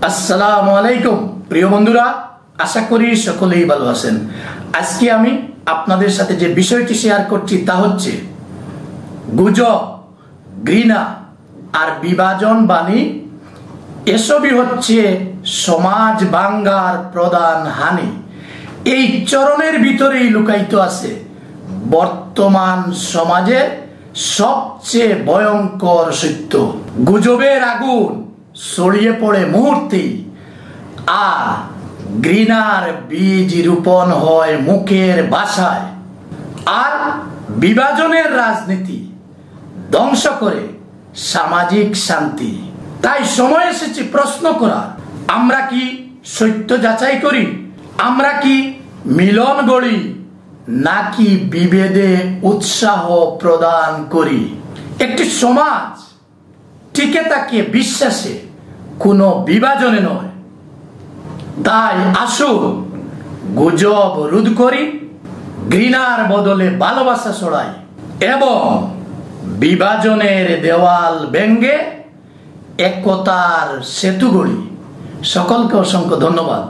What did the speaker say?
আসসালামু আলাইকুম প্রিয় বন্ধুরা, আশা করি সকলেই ভালো আছেন। আজকে আমি আপনাদের সাথে যে বিষয়টি শেয়ার করছি তা হচ্ছে গুজব, ঘৃণা আর বিভাজন বাণী। এসবই হচ্ছে সমাজ ভাঙ্গার প্রধান হানি। এই চরণের ভিতরেই লুকায়িত আছে বর্তমান সমাজের সবচেয়ে ভয়ঙ্কর সত্য। গুজবের আগুন ছড়িয়ে পড়ে মুহূর্তেই, আর ঘৃণার বীজ রোপণ হয় মুখের ভাষায়, আর বিভাজনের রাজনীতি ধ্বংস করে সামাজিক শান্তি। তাই সময় এসেছে প্রশ্ন করার, আমরা কি সত্য যাচাই করি? আমরা কি মিলন গড়ি, নাকি বিভেদে উৎসাহ প্রদান করি? একটি সমাজ টিকে থাকে বিশ্বাসে, কোনো বিভাজনে নয়। তাই আসুন গুজব রোধ করি, ঘৃণার বদলে ভালোবাসা ছড়াই এবং বিভাজনের দেওয়াল ভেঙে একতার সেতু গড়ি। সকলকে অসংখ্য ধন্যবাদ।